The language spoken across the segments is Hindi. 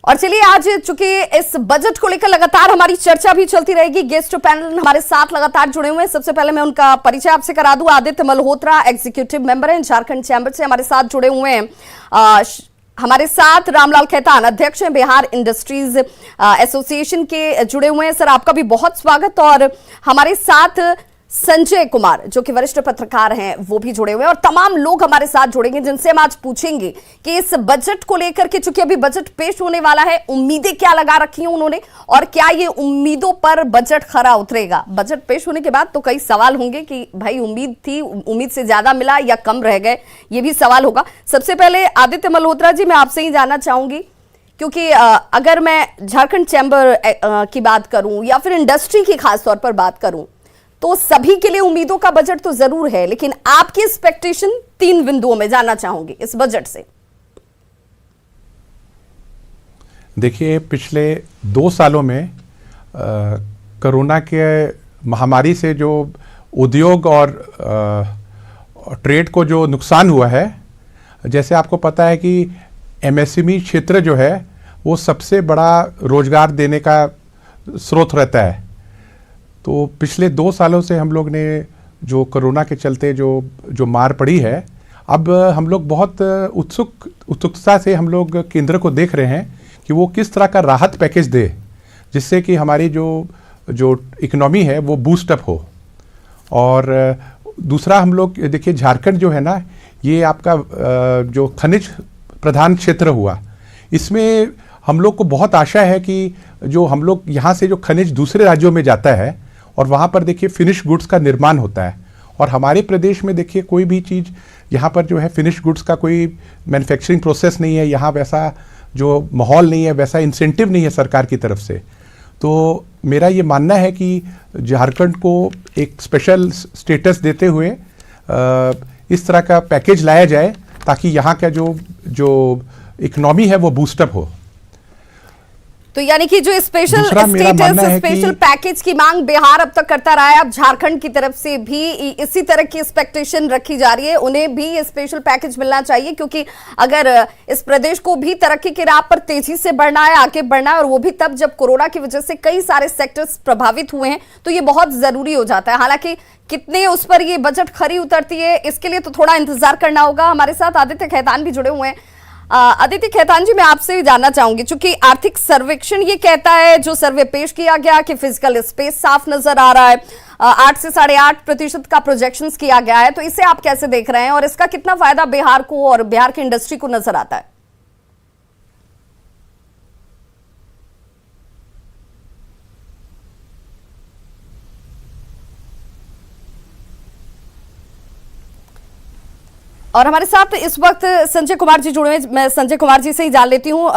और चलिए आज चूंकि इस बजट को लेकर लगातार हमारी चर्चा भी चलती रहेगी, गेस्ट पैनल हमारे साथ लगातार जुड़े हुए हैं। सबसे पहले मैं उनका परिचय आपसे करा दूं। आदित्य मल्होत्रा एग्जीक्यूटिव मेंबर हैं, झारखंड चैंबर से हमारे साथ जुड़े हुए हैं। हमारे साथ रामलाल खेतान अध्यक्ष हैं, बिहार इंडस्ट्रीज एसोसिएशन के जुड़े हुए हैं। सर आपका भी बहुत स्वागत। और हमारे साथ संजय कुमार जो कि वरिष्ठ पत्रकार हैं वो भी जुड़े हुए हैं, और तमाम लोग हमारे साथ जुड़ेंगे जिनसे हम आज पूछेंगे कि इस बजट को लेकर के, चूंकि अभी बजट पेश होने वाला है, उम्मीदें क्या लगा रखी हैं उन्होंने और क्या ये उम्मीदों पर बजट खरा उतरेगा। बजट पेश होने के बाद तो कई सवाल होंगे कि भाई उम्मीद थी, उम्मीद से ज्यादा मिला या कम रह गए, ये भी सवाल होगा। सबसे पहले आदित्य मल्होत्रा जी, मैं आपसे ही जानना चाहूंगी, क्योंकि अगर मैं झारखंड चैंबर की बात करूं या फिर इंडस्ट्री की खासतौर पर बात करूं तो सभी के लिए उम्मीदों का बजट तो जरूर है, लेकिन आपकी एक्सपेक्टेशन 3 बिंदुओं में जानना चाहूंगी इस बजट से। देखिए, पिछले 2 सालों में कोरोना के महामारी से जो उद्योग और ट्रेड को जो नुकसान हुआ है, जैसे आपको पता है कि एमएसएमई क्षेत्र जो है वो सबसे बड़ा रोजगार देने का स्रोत रहता है। तो पिछले 2 सालों से हम लोग ने जो कोरोना के चलते जो मार पड़ी है, अब हम लोग बहुत उत्सुकता से हम लोग केंद्र को देख रहे हैं कि वो किस तरह का राहत पैकेज दे, जिससे कि हमारी जो इकोनॉमी है वो बूस्ट अप हो। और दूसरा, हम लोग देखिए झारखंड जो है ना, ये आपका जो खनिज प्रधान क्षेत्र हुआ, इसमें हम लोग को बहुत आशा है कि जो हम लोग यहाँ से जो खनिज दूसरे राज्यों में जाता है और वहाँ पर देखिए फिनिश गुड्स का निर्माण होता है, और हमारे प्रदेश में देखिए कोई भी चीज़ यहाँ पर जो है फिनिश गुड्स का कोई मैन्युफैक्चरिंग प्रोसेस नहीं है, यहाँ वैसा जो माहौल नहीं है, वैसा इंसेंटिव नहीं है सरकार की तरफ से। तो मेरा ये मानना है कि झारखंड को एक स्पेशल स्टेटस देते हुए इस तरह का पैकेज लाया जाए ताकि यहाँ का जो इकोनॉमी है वो बूस्टअप हो। तो यानी कि जो स्पेशल स्टेटस, स्पेशल पैकेज की मांग बिहार अब तक करता रहा है, अब झारखंड की तरफ से भी इसी तरह की एक्सपेक्टेशन रखी जा रही है, उन्हें भी स्पेशल पैकेज मिलना चाहिए, क्योंकि अगर इस प्रदेश को भी तरक्की की राह पर तेजी से बढ़ना है, आगे बढ़ना है, और वो भी तब जब कोरोना की वजह से कई सारे सेक्टर्स प्रभावित हुए हैं, तो ये बहुत जरूरी हो जाता है। हालांकि कितने उस पर ये बजट खरी उतरती है, इसके लिए तो थोड़ा इंतजार करना होगा। हमारे साथ आदित्य खेतान भी जुड़े हुए हैं। आदित्य खेतान जी, मैं आपसे भी जानना चाहूंगी, क्योंकि आर्थिक सर्वेक्षण ये कहता है, जो सर्वे पेश किया गया, कि फिजिकल स्पेस साफ नजर आ रहा है, 8 से 8.5% का प्रोजेक्शंस किया गया है, तो इसे आप कैसे देख रहे हैं और इसका कितना फायदा बिहार को और बिहार की इंडस्ट्री को नजर आता है? और हमारे साथ इस वक्त संजय कुमार जी जुड़े हैं। मैं संजय कुमार जी से ही जान लेती हूं,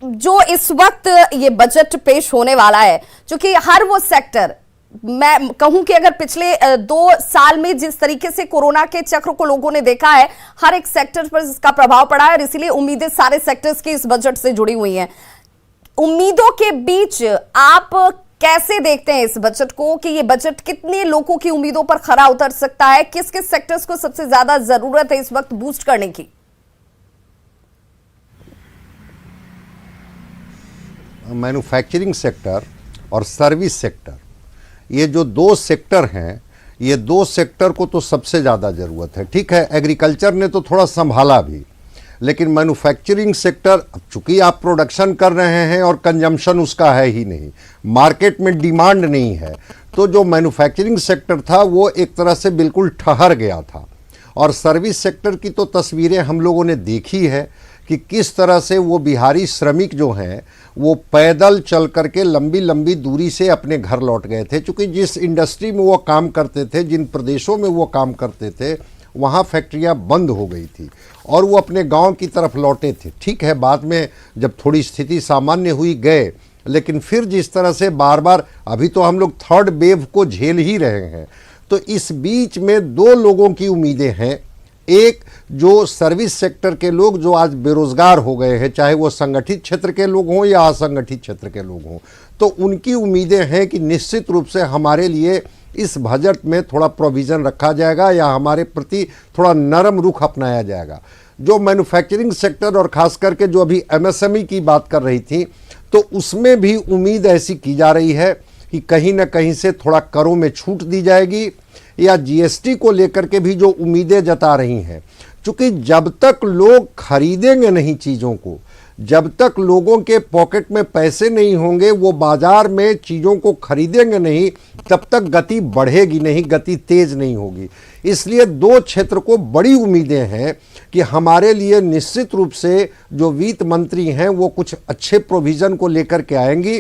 जो इस वक्त ये बजट पेश होने वाला है, क्योंकि हर वो सेक्टर, मैं कहूं कि अगर पिछले 2 साल में जिस तरीके से कोरोना के चक्र को लोगों ने देखा है, हर एक सेक्टर पर इसका प्रभाव पड़ा है, और इसीलिए उम्मीदें सारे सेक्टर्स की इस बजट से जुड़ी हुई हैं। उम्मीदों के बीच आप कैसे देखते हैं इस बजट को, कि ये बजट कितने लोगों की उम्मीदों पर खरा उतर सकता है? किस किस सेक्टर्स को सबसे ज्यादा जरूरत है इस वक्त बूस्ट करने की? मैन्युफैक्चरिंग सेक्टर और सर्विस सेक्टर, ये जो 2 सेक्टर हैं, ये 2 सेक्टर को तो सबसे ज़्यादा ज़रूरत है। ठीक है, एग्रीकल्चर ने तो थोड़ा संभाला भी, लेकिन मैन्युफैक्चरिंग सेक्टर, चूंकि आप प्रोडक्शन कर रहे हैं और कंजम्पशन उसका है ही नहीं, मार्केट में डिमांड नहीं है, तो जो मैन्युफैक्चरिंग सेक्टर था वो एक तरह से बिल्कुल ठहर गया था। और सर्विस सेक्टर की तो तस्वीरें हम लोगों ने देखी है कि किस तरह से वो बिहारी श्रमिक जो हैं वो पैदल चल करके लंबी लंबी दूरी से अपने घर लौट गए थे, क्योंकि जिस इंडस्ट्री में वो काम करते थे, जिन प्रदेशों में वो काम करते थे, वहाँ फैक्ट्रियाँ बंद हो गई थी और वो अपने गांव की तरफ लौटे थे। ठीक है, बाद में जब थोड़ी स्थिति सामान्य हुई गए, लेकिन फिर जिस तरह से बार बार, अभी तो हम लोग 3rd वेव को झेल ही रहे हैं, तो इस बीच में 2 लोगों की उम्मीदें हैं। एक, जो सर्विस सेक्टर के लोग जो आज बेरोजगार हो गए हैं, चाहे वो संगठित क्षेत्र के लोग हों या असंगठित क्षेत्र के लोग हों, तो उनकी उम्मीदें हैं कि निश्चित रूप से हमारे लिए इस बजट में थोड़ा प्रोविज़न रखा जाएगा या हमारे प्रति थोड़ा नरम रुख अपनाया जाएगा। जो मैन्युफैक्चरिंग सेक्टर और खास करके जो अभी एमएसएमई की बात कर रही थी, तो उसमें भी उम्मीद ऐसी की जा रही है कि कहीं ना कहीं से थोड़ा करों में छूट दी जाएगी, या जीएसटी को लेकर के भी जो उम्मीदें जता रही हैं। क्योंकि जब तक लोग खरीदेंगे नहीं चीज़ों को, जब तक लोगों के पॉकेट में पैसे नहीं होंगे, वो बाजार में चीज़ों को खरीदेंगे नहीं, तब तक गति बढ़ेगी नहीं, गति तेज नहीं होगी। इसलिए दो क्षेत्र को बड़ी उम्मीदें हैं कि हमारे लिए निश्चित रूप से जो वित्त मंत्री हैं वो कुछ अच्छे प्रोविज़न को लेकर के आएंगी,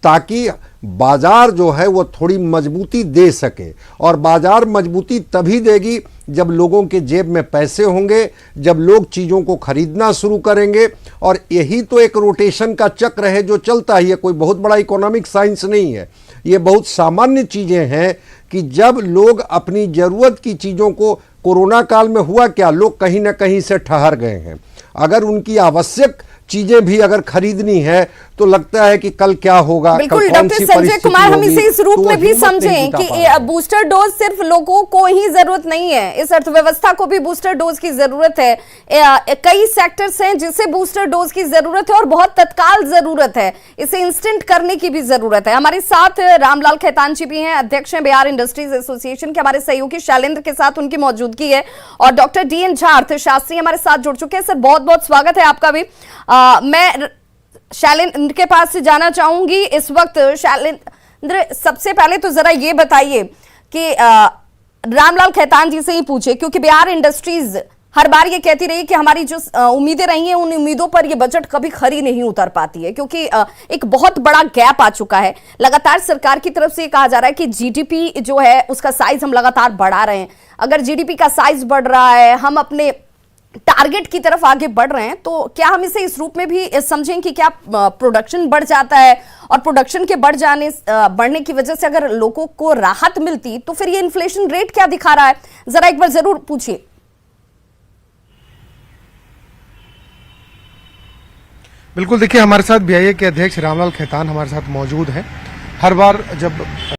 ताकि बाजार जो है वो थोड़ी मजबूती दे सके। और बाजार मजबूती तभी देगी जब लोगों के जेब में पैसे होंगे, जब लोग चीज़ों को खरीदना शुरू करेंगे। और यही तो एक रोटेशन का चक्र है जो चलता ही है, कोई बहुत बड़ा इकोनॉमिक साइंस नहीं है, ये बहुत सामान्य चीज़ें हैं कि जब लोग अपनी ज़रूरत की चीज़ों को, कोरोना काल में हुआ क्या, लोग कहीं ना कहीं से ठहर गए हैं। अगर उनकी आवश्यक चीजें भी अगर खरीदनी है तो लगता है कि कल क्या होगा, बिल्कुल। कल कौन डॉक्टर सी संजय परिस्थिति कुमार, हम होगी, इसे इस रूप तो में भी हिम्मत नहीं समझें जुटा कि पा रहे हैं। बूस्टर डोज सिर्फ लोगों को ही जरूरत नहीं है, इस अर्थव्यवस्था को भी बूस्टर डोज की जरूरत है। कई सेक्टर्स हैं जिसे बूस्टर डोज की जरूरत है और बहुत तत्काल जरूरत है, इसे इंस्टेंट करने की भी जरूरत है। हमारे साथ रामलाल खेतान जी भी हैं, अध्यक्ष हैं बिहार इंडस्ट्रीज एसोसिएशन के। हमारे सहयोगी शैलेंद्र के साथ उनकी मौजूदगी है, और डॉक्टर DN झा अर्थशास्त्री हमारे साथ जुड़ चुके हैं। सर, बहुत बहुत स्वागत है आपका भी। मैं शैलेंद्र के पास से जाना चाहूंगी इस वक्त। शैलेंद्र, सबसे पहले तो जरा ये बताइए कि रामलाल खेतान जी से ही पूछे, क्योंकि बिहार इंडस्ट्रीज हर बार ये कहती रही कि हमारी जो उम्मीदें रही हैं उन उम्मीदों पर ये बजट कभी खरी नहीं उतर पाती है, क्योंकि एक बहुत बड़ा गैप आ चुका है। लगातार सरकार की तरफ से ये कहा जा रहा है कि जीडीपी जो है उसका साइज हम लगातार बढ़ा रहे हैं। अगर जीडीपी का साइज बढ़ रहा है, हम अपने टारगेट की तरफ आगे बढ़ रहे हैं, तो क्या हम इसे इस रूप में भी समझें कि क्या प्रोडक्शन बढ़ जाता है, और प्रोडक्शन के बढ़ने की वजह से अगर लोगों को राहत मिलती तो फिर ये इन्फ्लेशन रेट क्या दिखा रहा है, जरा एक बार जरूर पूछिए। बिल्कुल, देखिए हमारे साथ BIA के अध्यक्ष रामलाल खेतान हमारे साथ मौजूद हैं। हर बार जब